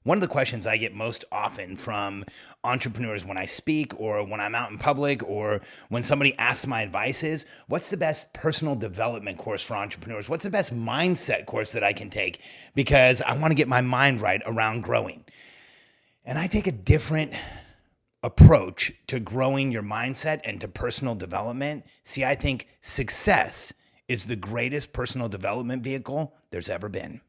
One of the questions I get most often from entrepreneurs when I speak or when I'm out in public or when somebody asks my advice is, what's the best personal development course for entrepreneurs? What's the best mindset course that I can take? Because I want to get my mind right around growing. And I take a different approach to growing your mindset and to personal development. See, I think success is the greatest personal development vehicle there's ever been.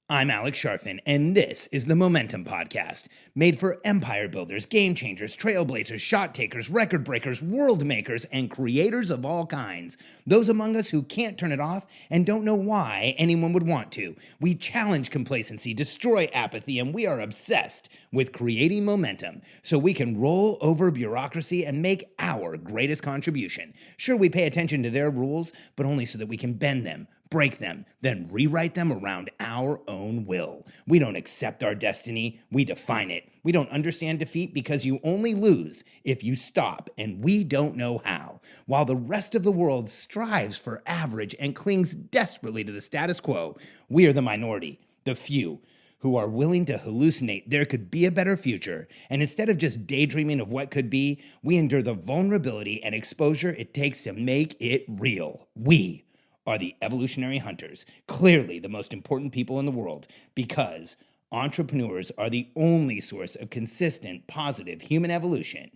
I'm Alex Sharfin, and this is the Momentum Podcast, made for empire builders, game changers, trailblazers, shot takers, record breakers, world makers, and creators of all kinds. Those among us who can't turn it off and don't know why anyone would want to. We challenge complacency, destroy apathy, and we are obsessed with creating momentum so we can roll over bureaucracy and make our greatest contribution. Sure, we pay attention to their rules, but only so that we can bend them, break them, then rewrite them around our own will. We don't accept our destiny, we define it. We don't understand defeat because you only lose if you stop, and we don't know how. While the rest of the world strives for average and clings desperately to the status quo, we are the minority, the few, who are willing to hallucinate there could be a better future. And instead of just daydreaming of what could be, we endure the vulnerability and exposure it takes to make it real. We are the evolutionary hunters, clearly the most important people in the world, because entrepreneurs are the only source of consistent, positive human evolution,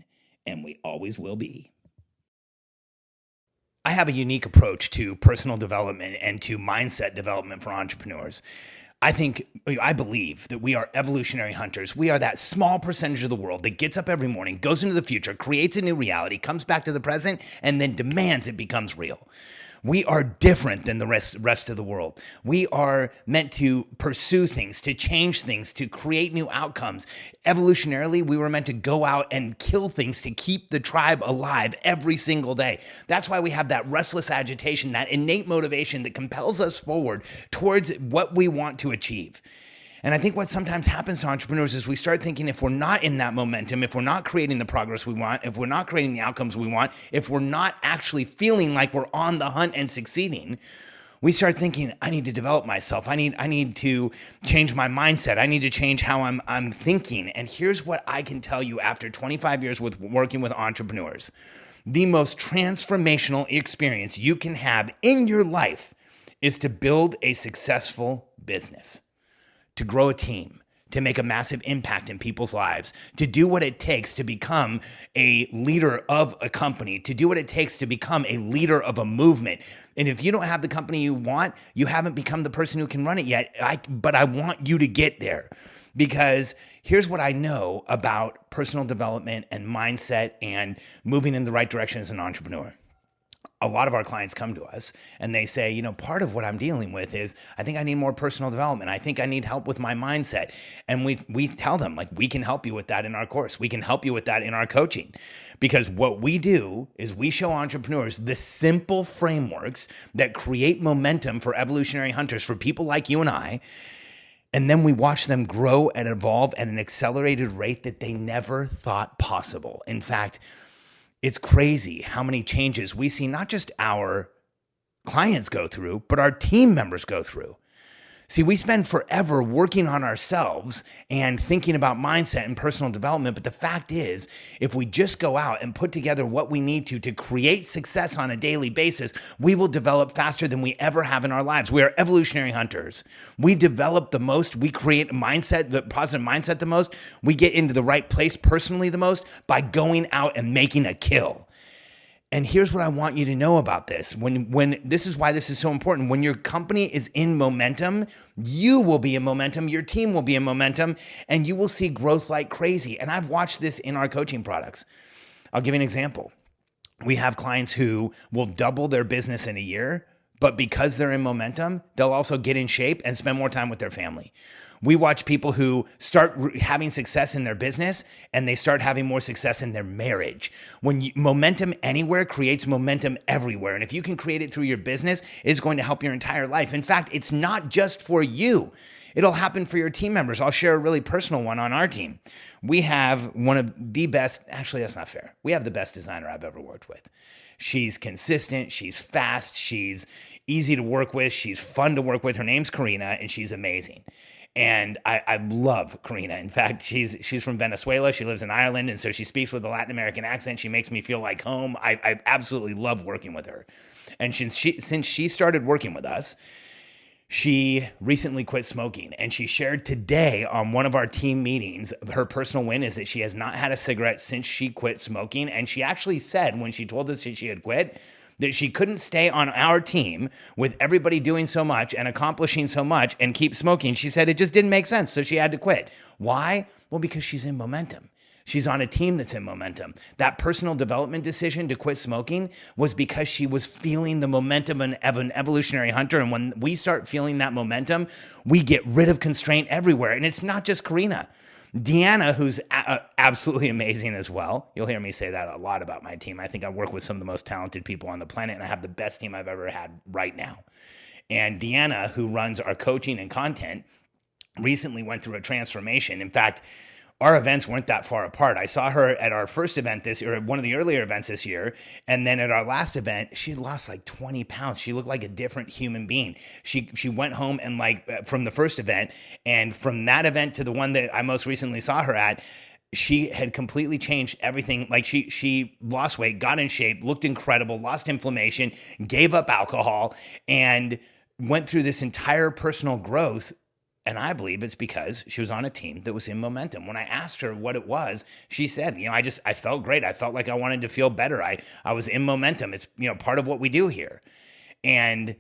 and we always will be. I have a unique approach to personal development and to mindset development for entrepreneurs. I believe that we are evolutionary hunters. We are that small percentage of the world that gets up every morning, goes into the future, creates a new reality, comes back to the present, and then demands it becomes real. We are different than the rest of the world. We are meant to pursue things, to change things, to create new outcomes. Evolutionarily, we were meant to go out and kill things to keep the tribe alive every single day. That's why we have that restless agitation, that innate motivation that compels us forward towards what we want to achieve. And I think what sometimes happens to entrepreneurs is we start thinking if we're not in that momentum, if we're not creating the progress we want, if we're not creating the outcomes we want, if we're not actually feeling like we're on the hunt and succeeding, we start thinking, I need to develop myself. I need to change my mindset. I need to change how I'm thinking. And here's what I can tell you after 25 years with working with entrepreneurs. The most transformational experience you can have in your life is to build a successful business, to grow a team, to make a massive impact in people's lives, to do what it takes to become a leader of a company, to do what it takes to become a leader of a movement. And if you don't have the company you want, you haven't become the person who can run it yet. But I want you to get there, because here's what I know about personal development and mindset and moving in the right direction as an entrepreneur. A lot of our clients come to us and they say, part of what I'm dealing with is I think I need more personal development. I think I need help with my mindset. And we tell them, we can help you with that in our course. We can help you with that in our coaching. Because what we do is we show entrepreneurs the simple frameworks that create momentum for evolutionary hunters, for people like you and I. And then we watch them grow and evolve at an accelerated rate that they never thought possible. In fact, it's crazy how many changes we see not just our clients go through, but our team members go through. See, we spend forever working on ourselves and thinking about mindset and personal development. But the fact is, if we just go out and put together what we need to create success on a daily basis, we will develop faster than we ever have in our lives. We are evolutionary hunters. We develop the most. We create a mindset, the positive mindset the most. We get into the right place personally the most by going out and making a kill. And here's what I want you to know about this. When this is why this is so important. When your company is in momentum, you will be in momentum, your team will be in momentum, and you will see growth like crazy. And I've watched this in our coaching products. I'll give you an example. We have clients who will double their business in a year, but because they're in momentum, they'll also get in shape and spend more time with their family. We watch people who start having success in their business and they start having more success in their marriage. Momentum anywhere creates momentum everywhere. And if you can create it through your business, it's going to help your entire life. In fact, it's not just for you. It'll happen for your team members. I'll share a really personal one on our team. We have one of the best, actually that's not fair. We have the best designer I've ever worked with. She's consistent, she's fast, she's easy to work with, she's fun to work with. Her name's Karina, and she's amazing. And I love Karina. In fact, she's from Venezuela. She lives in Ireland, and so she speaks with a Latin American accent. She makes me feel like home. I absolutely love working with her. And since she started working with us, she recently quit smoking, and she shared today on one of our team meetings, her personal win is that she has not had a cigarette since she quit smoking. And she actually said when she told us that she had quit, that she couldn't stay on our team with everybody doing so much and accomplishing so much and keep smoking. She said it just didn't make sense, so she had to quit. Why? Well, because she's in momentum. She's on a team that's in momentum. That personal development decision to quit smoking was because she was feeling the momentum of an evolutionary hunter. And when we start feeling that momentum, we get rid of constraint everywhere. And it's not just Karina. Deanna, who's absolutely amazing as well. You'll hear me say that a lot about my team. I think I work with some of the most talented people on the planet, and I have the best team I've ever had right now. And Deanna, who runs our coaching and content, recently went through a transformation. In fact, our events weren't that far apart. I saw her at our first event this year, one of the earlier events this year. And then at our last event, she had lost like 20 pounds. She looked like a different human being. She went home and from the first event, and from that event to the one that I most recently saw her at, she had completely changed everything. Like she lost weight, got in shape, looked incredible, lost inflammation, gave up alcohol, and went through this entire personal growth. And I believe it's because she was on a team that was in momentum. When I asked her what it was, she said, I felt great. I felt like I wanted to feel better. I was in momentum. It's, part of what we do here. And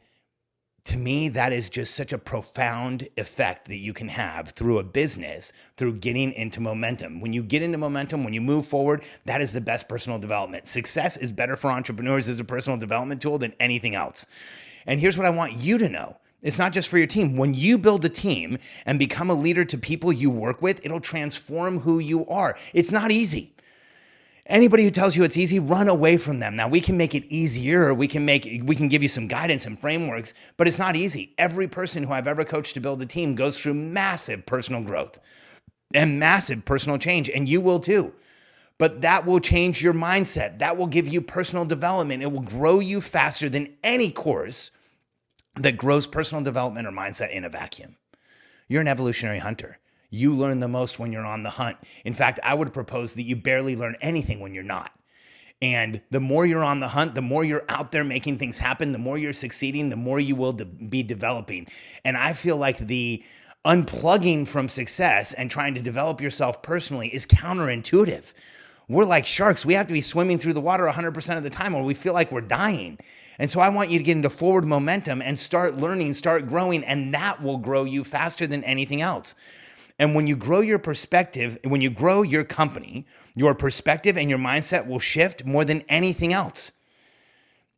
to me, that is just such a profound effect that you can have through a business, through getting into momentum. When you get into momentum, when you move forward, that is the best personal development. Success is better for entrepreneurs as a personal development tool than anything else. And here's what I want you to know. It's not just for your team. When you build a team and become a leader to people you work with, it'll transform who you are. It's not easy. Anybody who tells you it's easy, run away from them. Now, we can make it easier. We can give you some guidance and frameworks, but it's not easy. Every person who I've ever coached to build a team goes through massive personal growth and massive personal change, and you will too. But that will change your mindset. That will give you personal development. It will grow you faster than any course that grows personal development or mindset in a vacuum. You're an evolutionary hunter. You learn the most when you're on the hunt. In fact, I would propose that you barely learn anything when you're not. And the more you're on the hunt, the more you're out there making things happen, the more you're succeeding, the more you will be developing. And I feel like the unplugging from success and trying to develop yourself personally is counterintuitive. We're like sharks. We have to be swimming through the water 100% of the time or we feel like we're dying. And so I want you to get into forward momentum and start learning, start growing, and that will grow you faster than anything else. And when you grow your perspective, when you grow your company, your perspective and your mindset will shift more than anything else.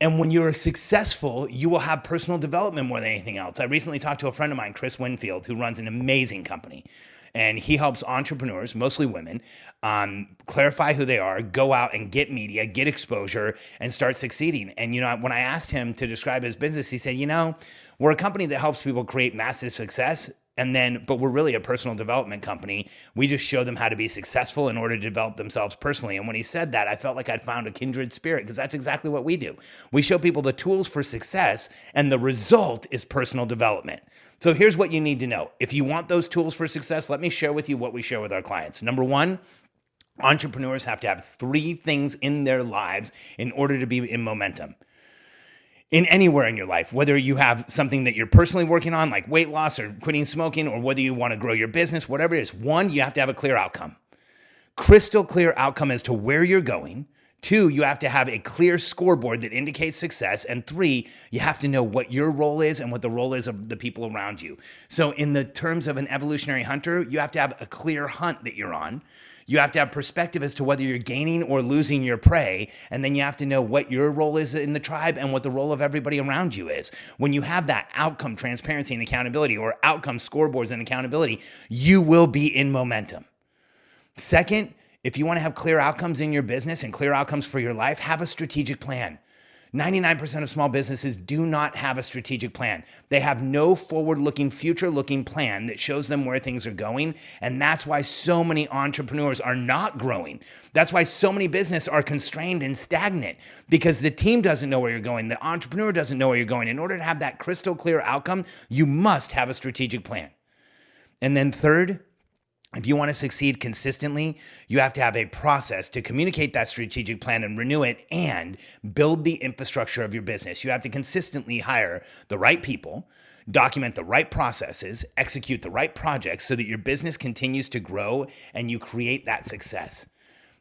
And when you're successful, you will have personal development more than anything else. I recently talked to a friend of mine, Chris Winfield, who runs an amazing company. And he helps entrepreneurs, mostly women, clarify who they are, go out and get media, get exposure, and start succeeding. And, when I asked him to describe his business, he said, we're a company that helps people create massive success. But we're really a personal development company. We just show them how to be successful in order to develop themselves personally. And when he said that, I felt like I'd found a kindred spirit because that's exactly what we do. We show people the tools for success, and the result is personal development. So here's what you need to know. If you want those tools for success, let me share with you what we share with our clients. Number one, entrepreneurs have to have 3 things in their lives in order to be in momentum. In anywhere in your life, whether you have something that you're personally working on, like weight loss or quitting smoking, or whether you want to grow your business, whatever it is. 1, you have to have a clear outcome. Crystal clear outcome as to where you're going. 2, you have to have a clear scoreboard that indicates success. And 3, you have to know what your role is and what the role is of the people around you. So in the terms of an evolutionary hunter, you have to have a clear hunt that you're on. You have to have perspective as to whether you're gaining or losing your prey. And then you have to know what your role is in the tribe and what the role of everybody around you is. When you have that outcome, transparency, and accountability, or outcome scoreboards and accountability, you will be in momentum. Second, if you want to have clear outcomes in your business and clear outcomes for your life, have a strategic plan. 99% of small businesses do not have a strategic plan. They have no forward-looking, future-looking plan that shows them where things are going. And that's why so many entrepreneurs are not growing. That's why so many businesses are constrained and stagnant, because the team doesn't know where you're going. The entrepreneur doesn't know where you're going. In order to have that crystal clear outcome, you must have a strategic plan. And then third, if you want to succeed consistently, you have to have a process to communicate that strategic plan and renew it and build the infrastructure of your business. You have to consistently hire the right people, document the right processes, execute the right projects so that your business continues to grow and you create that success.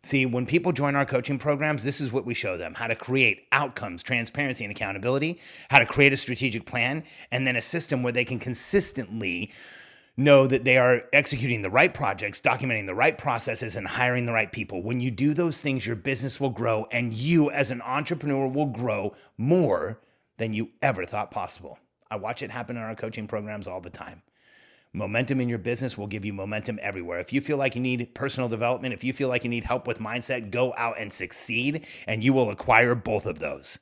See, when people join our coaching programs, this is what we show them: how to create outcomes, transparency, and accountability, how to create a strategic plan, and then a system where they can consistently know that they are executing the right projects, documenting the right processes, and hiring the right people. When you do those things, your business will grow, and you as an entrepreneur will grow more than you ever thought possible. I watch it happen in our coaching programs all the time. Momentum in your business will give you momentum everywhere. If you feel like you need personal development, if you feel like you need help with mindset, go out and succeed, and you will acquire both of those.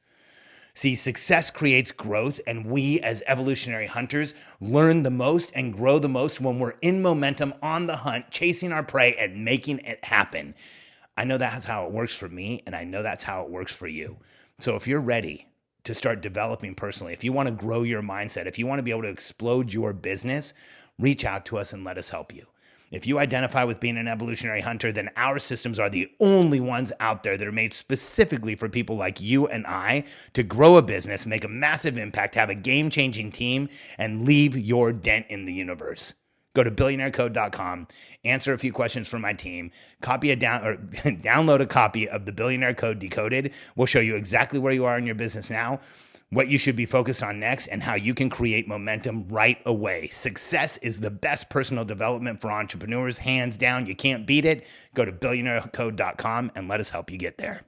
See, success creates growth, and we as evolutionary hunters learn the most and grow the most when we're in momentum, on the hunt, chasing our prey and making it happen. I know that's how it works for me, and I know that's how it works for you. So if you're ready to start developing personally, if you want to grow your mindset, if you want to be able to explode your business, reach out to us and let us help you. If you identify with being an evolutionary hunter, then our systems are the only ones out there that are made specifically for people like you and I to grow a business, make a massive impact, have a game-changing team, and leave your dent in the universe. Go to billionairecode.com, answer a few questions from my team, download a copy of the Billionaire Code Decoded. We'll show you exactly where you are in your business now, what you should be focused on next, and how you can create momentum right away. Success is the best personal development for entrepreneurs, hands down. You can't beat it. Go to billionairecode.com and let us help you get there.